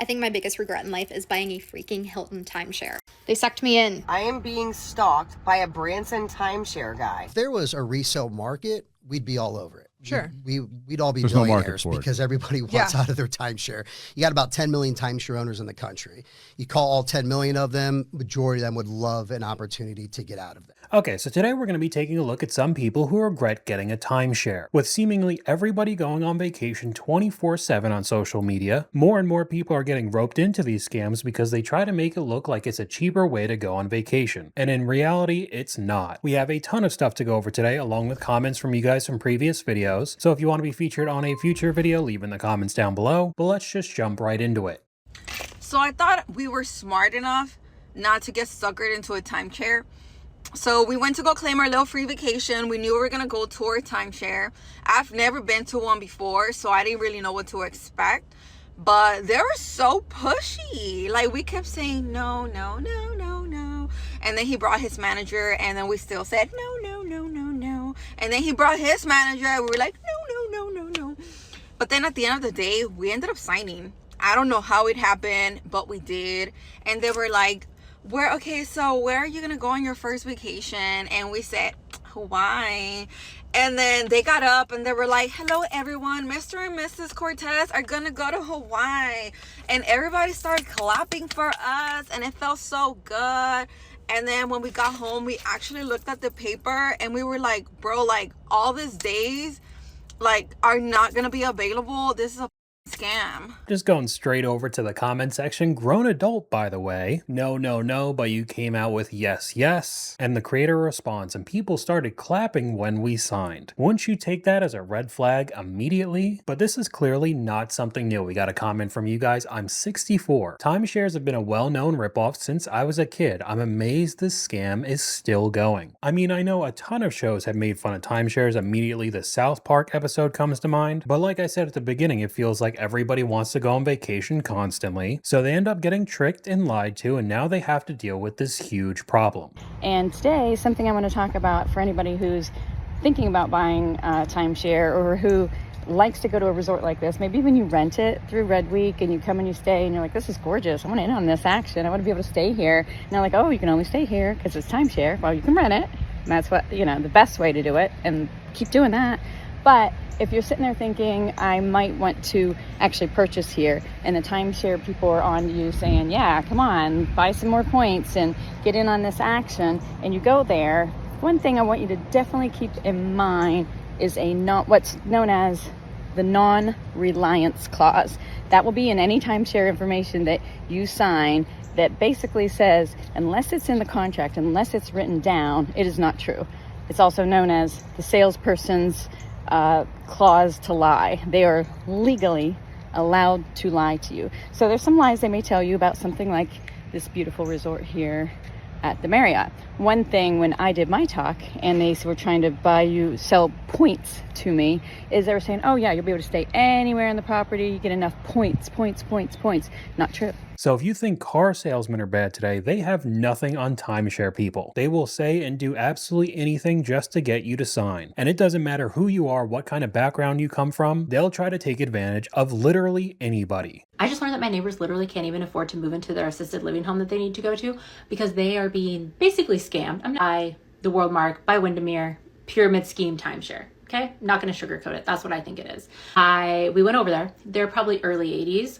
I think my biggest regret in life is buying a freaking Hilton timeshare. They sucked me in. I am being stalked by a Branson timeshare guy. If there was a resale market, we'd be all over it. Sure. We'd all be There's no market billionaires for it. because everybody wants out of their timeshare. You got about 10 million timeshare owners in the country. You call all 10 million of them, majority of them would love an opportunity to get out of it. Okay, so today we're going to be taking a look at some people who regret getting a timeshare. With seemingly everybody going on vacation 24/7 on social media, more and more people are getting roped into these scams because they try to make it look like it's a cheaper way to go on vacation. And in reality, it's not. We have a ton of stuff to go over today, along with comments from you guys from previous videos. So if you want to be featured on a future video, leave in the comments down below. But let's just jump right into it. So I thought we were smart enough not to get suckered into a timeshare. So we went to go claim our little free vacation. We knew we were going to go to a timeshare. I've never been to one before, so I didn't really know what to expect. But they were so pushy. Like, we kept saying, no, no, no, no, no. And then he brought his manager, and then we still said, no, no, no, no, no. And then he brought his manager, and we were like, no, no, no, no, no. But then at the end of the day, we ended up signing. I don't know how it happened, but we did. And they were like, where are you going to go on your first vacation? And we said, Hawaii. And then they got up and they were like, hello everyone, Mr. and Mrs. Cortez are gonna go to Hawaii. And everybody started clapping for us and it felt so good. And then when we got home, we actually looked at the paper and we were like, bro, like all these days like are not gonna be available. This is a scam. Just going straight over to the comment section. Grown adult, by the way. No, no, no, but you came out with yes, yes. And the creator responds, and people started clapping when we signed. Wouldn't you take that as a red flag immediately? But this is clearly not something new. We got a comment from you guys. I'm 64. Timeshares have been a well-known ripoff since I was a kid. I'm amazed this scam is still going. I mean, I know a ton of shows have made fun of timeshares. Immediately the South Park episode comes to mind. But like I said at the beginning, it feels like everybody wants to go on vacation constantly, so they end up getting tricked and lied to, and now they have to deal with this huge problem. And today, something I want to talk about for anybody who's thinking about buying a timeshare or who likes to go to a resort like this. Maybe when you rent it through Red Week and you come and you stay and you're like, this is gorgeous, I want to in on this action, I want to be able to stay here. And they're like, oh, you can only stay here because it's timeshare. Well, you can rent it, and that's what, the best way to do it, and keep doing that. But if you're sitting there thinking, I might want to actually purchase here, and the timeshare people are on you saying, yeah, come on, buy some more points and get in on this action, and you go there, one thing I want you to definitely keep in mind is what's known as the non-reliance clause. That will be in any timeshare information that you sign that basically says, unless it's in the contract, unless it's written down, it is not true. It's also known as the salesperson's clause to lie. They are legally allowed to lie to you. So there's some lies they may tell you about something like this beautiful resort here at the Marriott. One thing when I did my talk and they were trying to sell points to me, is they were saying, oh yeah, you'll be able to stay anywhere in the property, you get enough points. Not true. So if you think car salesmen are bad today, they have nothing on timeshare people. They will say and do absolutely anything just to get you to sign. And it doesn't matter who you are, what kind of background you come from, they'll try to take advantage of literally anybody. I just learned that my neighbors literally can't even afford to move into their assisted living home that they need to go to because they are being basically scammed. I'm not by the World Mark, by Windermere, pyramid scheme timeshare. Okay, I'm not going to sugarcoat it. That's what I think it is. We went over there. They're probably early 80s.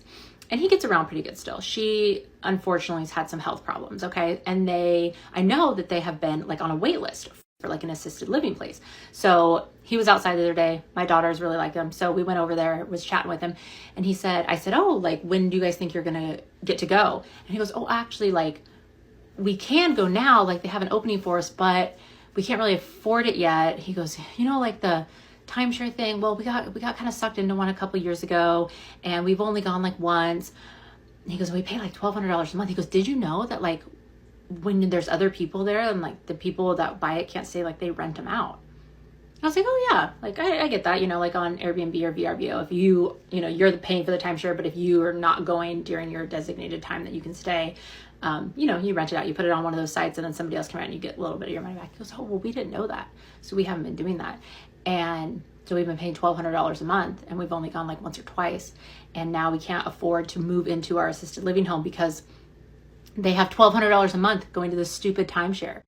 And he gets around pretty good still. She unfortunately has had some health problems, okay? And I know that they have been like on a wait list for like an assisted living place. So he was outside the other day. My daughters really like him. So we went over there, was chatting with him. And I said, oh, like, when do you guys think you're gonna get to go? And he goes, oh, actually, like, we can go now. Like, they have an opening for us, but we can't really afford it yet. He goes, like the timeshare thing, well, we got kind of sucked into one a couple years ago and we've only gone like once. And he goes, we pay like $1,200 a month. He goes, did you know that like when there's other people there and like the people that buy it can't stay, like they rent them out? I was like, oh yeah, like I get that, like on Airbnb or VRBO, if you're paying for the timeshare, but if you are not going during your designated time that you can stay, you rent it out, you put it on one of those sites and then somebody else can rent and you get a little bit of your money back. He goes, oh, well, we didn't know that. So we haven't been doing that. And So we've been paying $1,200 a month, and we've only gone like once or twice. And now we can't afford to move into our assisted living home because they have $1,200 a month going to this stupid timeshare.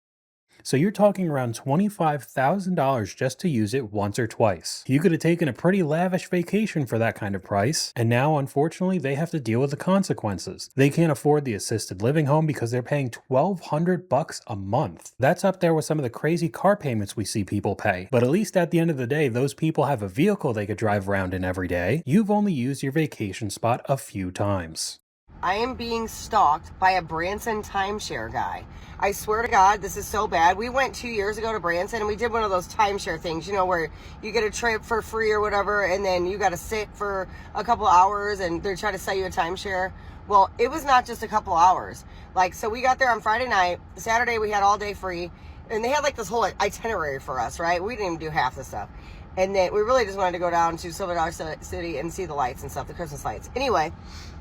So you're talking around $25,000 just to use it once or twice. You could have taken a pretty lavish vacation for that kind of price, and now unfortunately they have to deal with the consequences. They can't afford the assisted living home because they're paying $1,200 a month. That's up there with some of the crazy car payments we see people pay. But at least at the end of the day, those people have a vehicle they could drive around in every day. You've only used your vacation spot a few times. I am being stalked by a Branson timeshare guy. I swear to God, this is so bad. We went 2 years ago to Branson and we did one of those timeshare things, you know, where you get a trip for free or whatever, and then you got to sit for a couple hours and they're trying to sell you a timeshare. Well, it was not just a couple hours. Like, so we got there on Friday night. Saturday we had all day free, and they had like this whole itinerary for us, right? We didn't even do half the stuff. And then we really just wanted to go down to Silver Dollar City and see the lights and stuff, the Christmas lights. Anyway,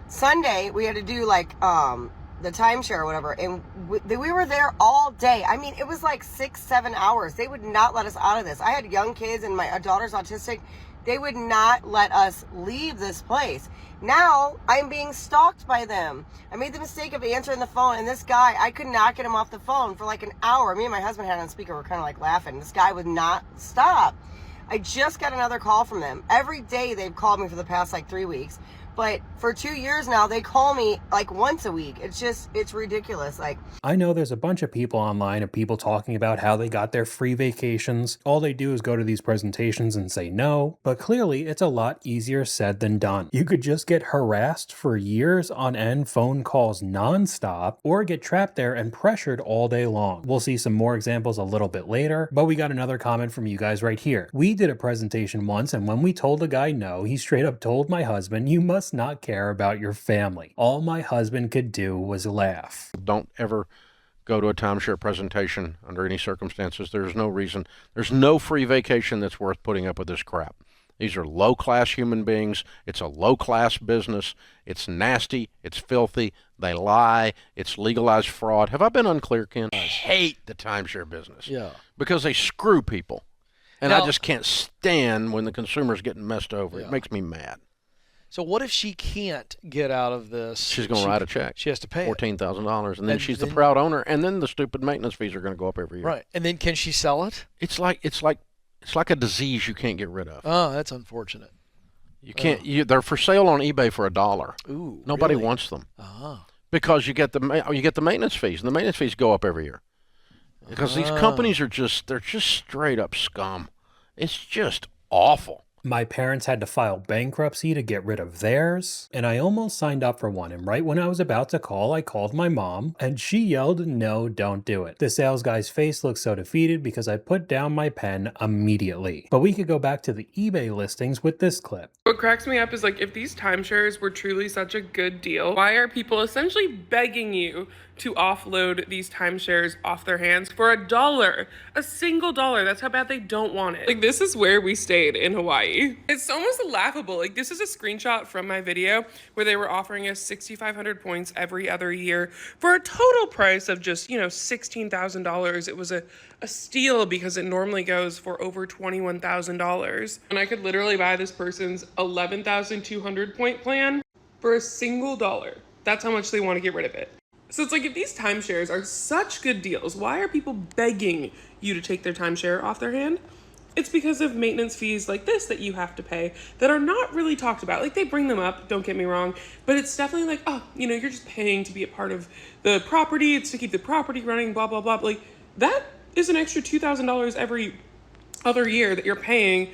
Sunday we had to do like the timeshare or whatever, and we were there all day. I mean, it was like 6-7 hours. They would not let us out of this. I had young kids and my daughter's autistic. They would not let us leave this place. Now I'm being stalked by them. I made the mistake of answering the phone, and this guy, I could not get him off the phone for like an hour. Me and my husband had it on speaker. We're kind of like laughing. This guy would not stop. I just got another call from them. Every day they've called me for the past like 3 weeks. But for 2 years now, they call me like once a week. It's ridiculous. Like, I know there's a bunch of people online of people talking about how they got their free vacations. All they do is go to these presentations and say no, but clearly it's a lot easier said than done. You could just get harassed for years on end, phone calls nonstop, or get trapped there and pressured all day long. We'll see some more examples a little bit later, but we got another comment from you guys right here. We did a presentation once, and when we told the guy no, he straight up told my husband, "You must not care about your family." All my husband could do was laugh. Don't ever go to a timeshare presentation under any circumstances. There's no reason. There's no free vacation that's worth putting up with this crap. These are low-class human beings. It's a low-class business. It's nasty. It's filthy. They lie. It's legalized fraud. Have I been unclear, Ken? I hate the timeshare business. Yeah. Because they screw people. And Now, I just can't stand when the consumer's getting messed over. Yeah. It makes me mad. So what if she can't get out of this? She's going to write a check. She has to pay $14,000, and then And she's then- the proud owner, and then the stupid maintenance fees are going to go up every year. Right. And then can she sell it? It's like a disease you can't get rid of. Oh, that's unfortunate. You can't. They're for sale on eBay for $1. Ooh. Nobody really? wants them Ah. because you get the maintenance fees, and the maintenance fees go up every year. Because these companies are they're just straight up scum. It's just awful. My parents had to file bankruptcy to get rid of theirs, and I almost signed up for one, and right when I was about to call, I called my mom, and she yelled, "No, don't do it." The sales guy's face looked so defeated because I put down my pen immediately. But we could go back to the eBay listings with this clip. What cracks me up is like, if these timeshares were truly such a good deal, why are people essentially begging you to offload these timeshares off their hands for $1? A single dollar. That's how bad they don't want it. Like, this is where we stayed in Hawaii. It's almost laughable. Like, this is a screenshot from my video where they were offering us 6,500 points every other year for a total price of just, $16,000. It was a steal because it normally goes for over $21,000. And I could literally buy this person's 11,200 point plan for a single dollar. That's how much they want to get rid of it. So it's like, if these timeshares are such good deals, why are people begging you to take their timeshare off their hand? It's because of maintenance fees like this that you have to pay that are not really talked about. Like, they bring them up, don't get me wrong, but it's definitely like, oh, you're just paying to be a part of the property. It's to keep the property running, blah, blah, blah. Like, that is an extra $2,000 every other year that you're paying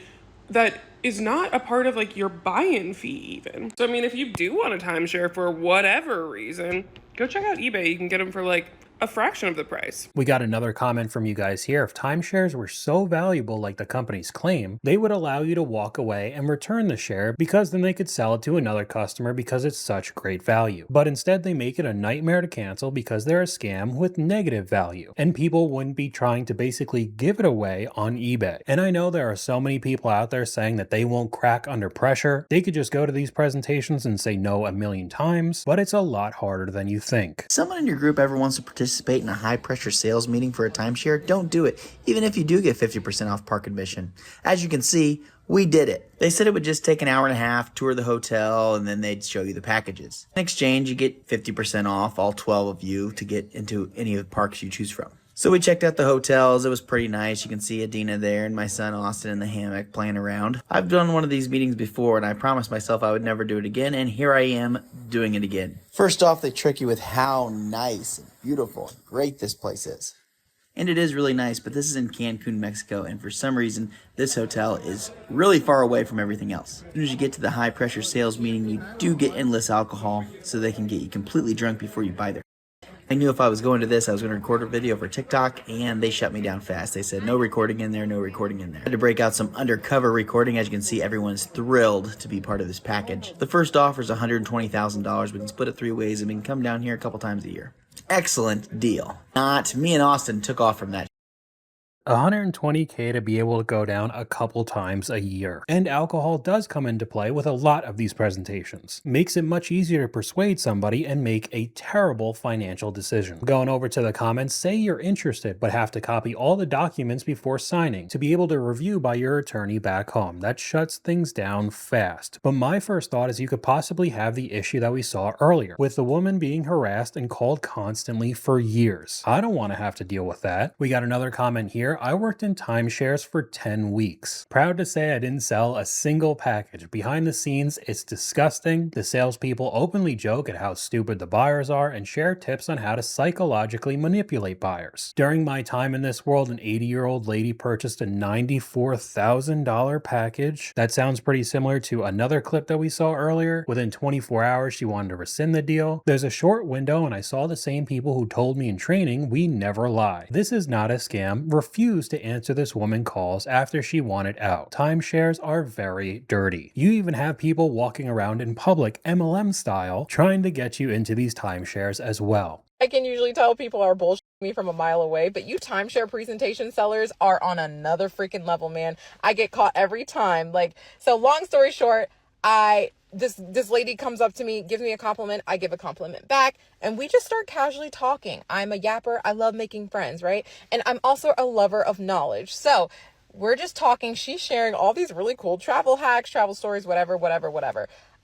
that is not a part of like your buy-in fee even. So I mean, if you do want a timeshare for whatever reason, go check out eBay. You can get them for like a fraction of the price. We got another comment from you guys here. If timeshares were so valuable like the companies claim, they would allow you to walk away and return the share because then they could sell it to another customer because it's such great value. But instead they make it a nightmare to cancel because they're a scam with negative value, and people wouldn't be trying to basically give it away on eBay. And I know there are so many people out there saying that they won't crack under pressure. They could just go to these presentations and say no a million times, but it's a lot harder than you think. Someone in your group ever wants to participate participate in a high-pressure sales meeting for a timeshare, don't do it, even if you do get 50% off park admission. As you can see, we did it. They said it would just take an hour and a half, tour the hotel, and then they'd show you the packages. In exchange, you get 50% off, all 12 of you, to get into any of the parks you choose from. So we checked out the hotels. It was pretty nice. You can see Adina there and my son Austin in the hammock playing around. I've done one of these meetings before, and I promised myself I would never do it again, and here I am doing it again. First off, they trick you with how nice and beautiful and great this place is. And it is really nice, but this is in Cancun, Mexico, and for some reason, this hotel is really far away from everything else. As soon as you get to the high-pressure sales meeting, you do get endless alcohol, so they can get you completely drunk before you buy there. I knew if I was going to this, I was going to record a video for TikTok, and they shut me down fast. They said, no recording in there, no recording in there. I had to break out some undercover recording. As you can see, everyone's thrilled to be part of this package. The first offer is $120,000. We can split it 3 ways, and we can come down here a couple times a year. Excellent deal. Me and Austin took off from that. $120K to be able to go down a couple times a year. And alcohol does come into play with a lot of these presentations. Makes it much easier to persuade somebody and make a terrible financial decision. Going over to the comments, say you're interested but have to copy all the documents before signing to be able to review by your attorney back home. That shuts things down fast. But my first thought is you could possibly have the issue that we saw earlier, with the woman being harassed and called constantly for years. I don't want to have to deal with that. We got another comment here. I worked in timeshares for 10 weeks. Proud to say I didn't sell a single package. Behind the scenes, it's disgusting. The salespeople openly joke at how stupid the buyers are and share tips on how to psychologically manipulate buyers. During my time in this world, an 80-year-old lady purchased a $94,000 package. That sounds pretty similar to another clip that we saw earlier. Within 24 hours, she wanted to rescind the deal. There's a short window, and I saw the same people who told me in training, we never lie. This is not a scam. Refuse to answer this woman calls after she wanted out. Timeshares are very dirty. You even have people walking around in public, MLM style, trying to get you into these timeshares as well. I can usually tell people are bullshitting me from a mile away, but you timeshare presentation sellers are on another freaking level, man. I get caught every time. So long story short, this lady comes up to me, gives me a compliment, I give a compliment back, and we just start casually talking. I'm a yapper. I love making friends, right? And I'm also a lover of knowledge. So we're just talking. She's sharing all these really cool travel hacks, travel stories, whatever.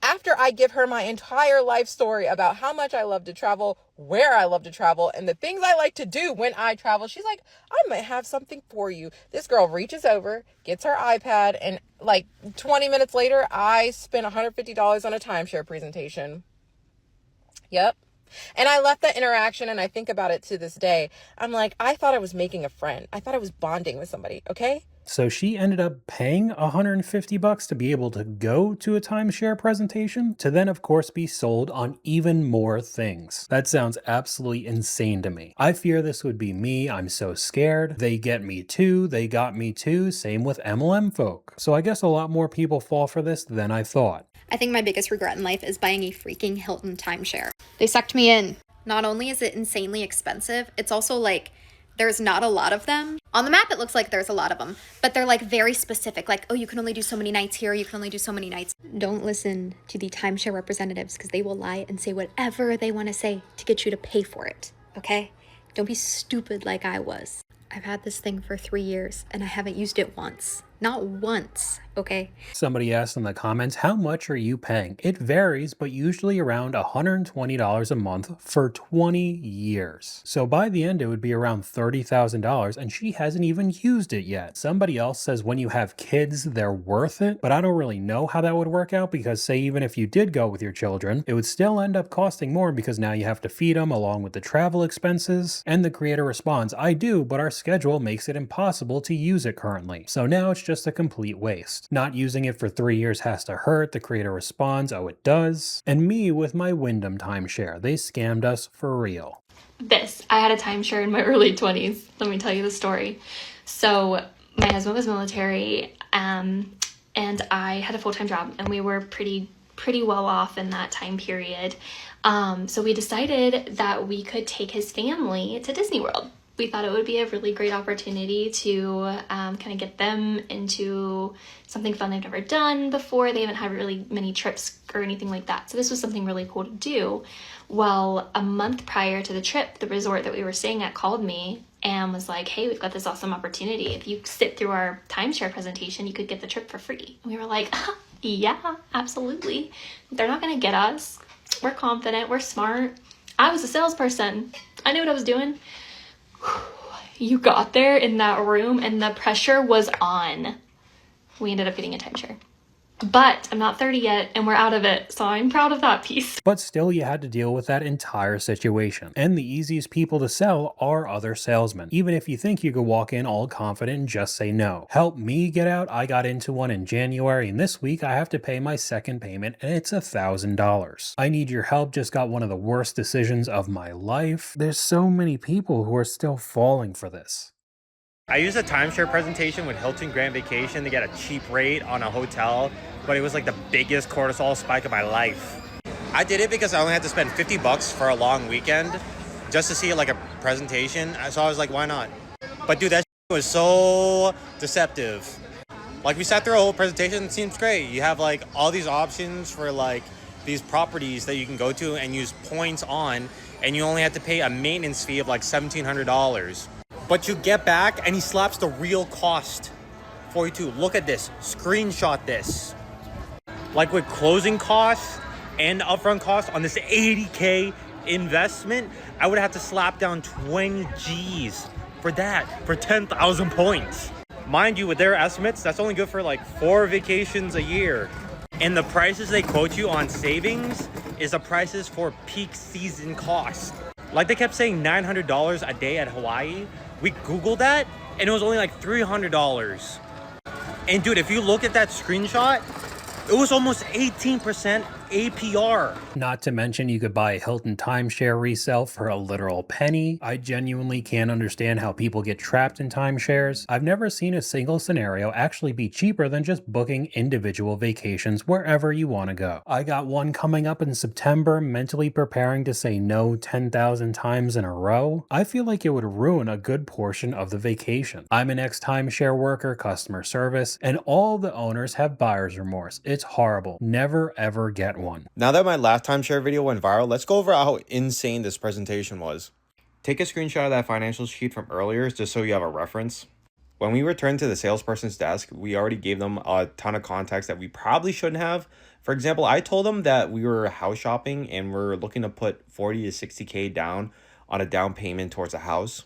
After I give her my entire life story about how much I love to travel, where I love to travel, and the things I like to do when I travel, she's like, I might have something for you. This girl reaches over, gets her iPad, and 20 minutes later, I spent $150 on a timeshare presentation. Yep. And I left that interaction, and I think about it to this day. I'm like, I thought I was making a friend. I thought I was bonding with somebody, okay? So she ended up paying $150 to be able to go to a timeshare presentation, to then of course be sold on even more things. That sounds absolutely insane to me. I fear this would be me. I'm so scared. They get me too. They got me too. Same with MLM folk. So I guess a lot more people fall for this than I thought. I think my biggest regret in life is buying a freaking Hilton timeshare. They sucked me in. Not only is it insanely expensive, it's also there's not a lot of them. On the map, it looks like there's a lot of them, but they're very specific. Oh, you can only do so many nights here. You can only do so many nights. Don't listen to the timeshare representatives because they will lie and say whatever they want to say to get you to pay for it, okay? Don't be stupid like I was. I've had this thing for 3 years and I haven't used it once. Not once, okay? Somebody asked in the comments, how much are you paying? It varies, but usually around $120 a month for 20 years. So by the end, it would be around $30,000, and she hasn't even used it yet. Somebody else says when you have kids, they're worth it, but I don't really know how that would work out because say even if you did go with your children, it would still end up costing more because now you have to feed them along with the travel expenses. And the creator responds, I do, but our schedule makes it impossible to use it currently. So now it's just a complete waste. Not using it for 3 years has to hurt. The creator responds, oh, it does. And me with my Wyndham timeshare. They scammed us for real. I had a timeshare in my early 20s. Let me tell you the story. So my husband was military, and I had a full-time job, and we were pretty well off in that time period. So we decided that we could take his family to Disney World. we thought it would be a really great opportunity to kind of get them into something fun they've never done before. They haven't had really many trips or anything like that. So this was something really cool to do. Well, a month prior to the trip, the resort that we were staying at called me and was like, hey, we've got this awesome opportunity. If you sit through our timeshare presentation, you could get the trip for free. And we were like, yeah, absolutely. They're not going to get us. We're confident. We're smart. I was a salesperson. I knew what I was doing. You got there in that room and the pressure was on. We ended up getting a timeshare. But I'm not 30 yet and we're out of it, so I'm proud of that piece. But still, you had to deal with that entire situation. And the easiest people to sell are other salesmen. Even if you think you could walk in all confident and just say no. Help me get out. I got into one in January, and this week I have to pay my second payment, and it's $1,000. I need your help. Just got one of the worst decisions of my life. There's so many people who are still falling for this. I used a timeshare presentation with Hilton Grand Vacation to get a cheap rate on a hotel, but it was like the biggest cortisol spike of my life. I did it because I only had to spend $50 for a long weekend just to see like a presentation. So I was like, why not? But dude, that was so deceptive. Like we sat through a whole presentation, it seems great. You have like all these options for like these properties that you can go to and use points on, and you only have to pay a maintenance fee of like $1,700. But you get back and he slaps the real cost for you too. Look at this, screenshot this. Like with closing costs and upfront costs on this $80K investment, I would have to slap down 20 G's for that, for 10,000 points. Mind you, with their estimates, that's only good for like 4 vacations a year. And the prices they quote you on savings is the prices for peak season costs. Like they kept saying $900 a day at Hawaii. We Googled that and it was only like $300. And dude, if you look at that screenshot, it was almost 18% APR. Not to mention you could buy a Hilton timeshare resale for a literal penny. I genuinely can't understand how people get trapped in timeshares. I've never seen a single scenario actually be cheaper than just booking individual vacations wherever you want to go. I got one coming up in September, mentally preparing to say no 10,000 times in a row. I feel like it would ruin a good portion of the vacation. I'm an ex-timeshare worker, customer service, and all the owners have buyer's remorse. It's horrible. Never ever get one. Now that my last timeshare video went viral, let's go over how insane this presentation was. Take a screenshot of that financial sheet from earlier just so you have a reference. When we returned to the salesperson's desk, we already gave them a ton of context that we probably shouldn't have. For example, I told them that we were house shopping and we're looking to put 40 to 60K down on a down payment towards a house.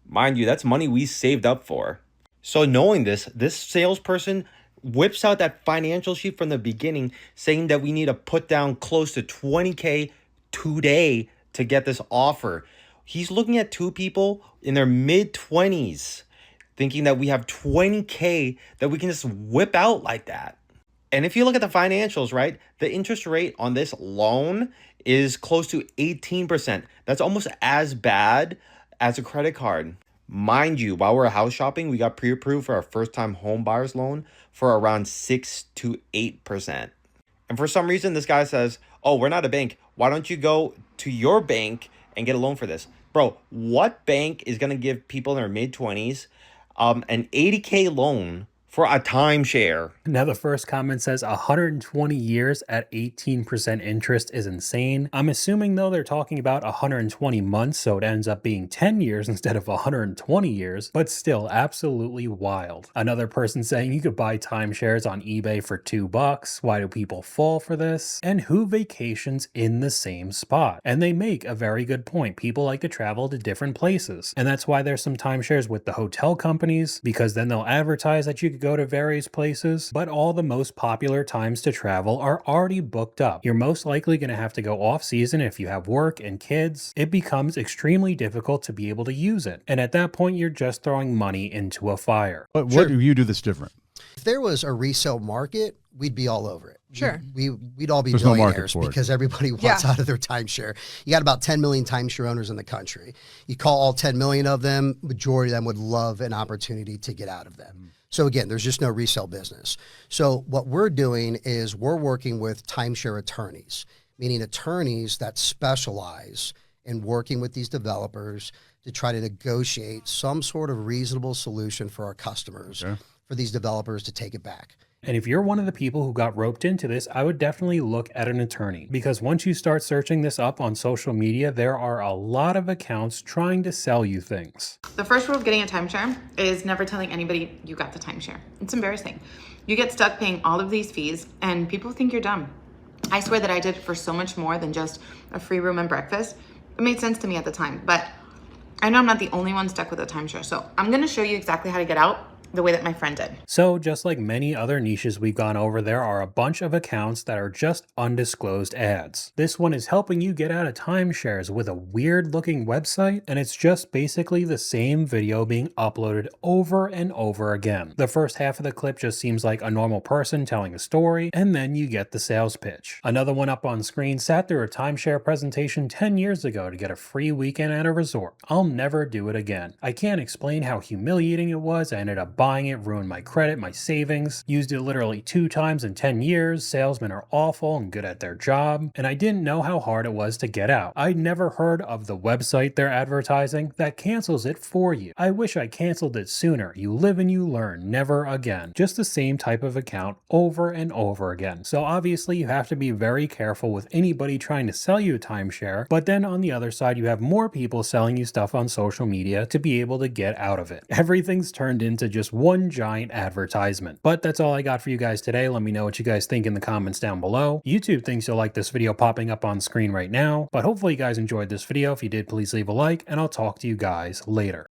Mind you, that's money we saved up for. So knowing this salesperson whips out that financial sheet from the beginning saying that we need to put down close to 20K today to get this offer. He's looking at two people in their mid-20s thinking that we have 20K that we can just whip out like that. And if you look at the financials, right, the interest rate on this loan is close to 18%. That's almost as bad as a credit card. Mind you, while we're house shopping, we got pre-approved for our first-time home buyer's loan for around 6 to 8%. And for some reason, this guy says, oh, we're not a bank. Why don't you go to your bank and get a loan for this? Bro, what bank is going to give people in their mid-20s an 80K loan for a timeshare? Now the first comment says 120 years at 18% interest is insane. I'm assuming though they're talking about 120 months, so it ends up being 10 years instead of 120 years, but still absolutely wild. Another person saying you could buy timeshares on eBay for $2. Why do people fall for this? And who vacations in the same spot? And they make a very good point. People like to travel to different places. And that's why there's some timeshares with the hotel companies, because then they'll advertise that you could go to various places, but all the most popular times to travel are already booked up. You're most likely going to have to go off season if you have work and kids. It becomes extremely difficult to be able to use it. And at that point, you're just throwing money into a fire. But what do you do that's different? If there was a resale market, we'd be all over it. Sure. We'd all be There's no market billionaires for it. because everybody wants out of their timeshare. You got about 10 million timeshare owners in the country. You call all 10 million of them, majority of them would love an opportunity to get out of them. So again, there's just no resale business. So what we're doing is we're working with timeshare attorneys, meaning attorneys that specialize and working with these developers to try to negotiate some sort of reasonable solution for our customers, for these developers to take it back. And if you're one of the people who got roped into this, I would definitely look at an attorney, because once you start searching this up on social media, there are a lot of accounts trying to sell you things. The first rule of getting a timeshare is never telling anybody you got the timeshare. It's embarrassing. You get stuck paying all of these fees and people think you're dumb. I swear that I did it for so much more than just a free room and breakfast. It made sense to me at the time, but I know I'm not the only one stuck with a timeshare. So I'm gonna show you exactly how to get out the way that my friend did. So just like many other niches we've gone over, there are a bunch of accounts that are just undisclosed ads. This one is helping you get out of timeshares with a weird looking website, and it's just basically the same video being uploaded over and over again. The first half of the clip just seems like a normal person telling a story, and then you get the sales pitch. Another one up on screen sat through a timeshare presentation 10 years ago to get a free weekend at a resort. I'll never do it again. I can't explain how humiliating it was. I ended up buying it, ruined my credit, my savings, used it literally 2 times in 10 years. Salesmen are awful and good at their job, and I didn't know how hard it was to get out. I'd never heard of the website they're advertising that cancels it for you. I wish I canceled it sooner. You live and you learn, never again. Just the same type of account over and over again. So obviously you have to be very careful with anybody trying to sell you a timeshare, but then on the other side you have more people selling you stuff on social media to be able to get out of it. Everything's turned into just one giant advertisement. But that's all I got for you guys today. Let me know what you guys think in the comments down below. YouTube thinks you'll like this video popping up on screen right now, but hopefully you guys enjoyed this video. If you did, please leave a like, and I'll talk to you guys later.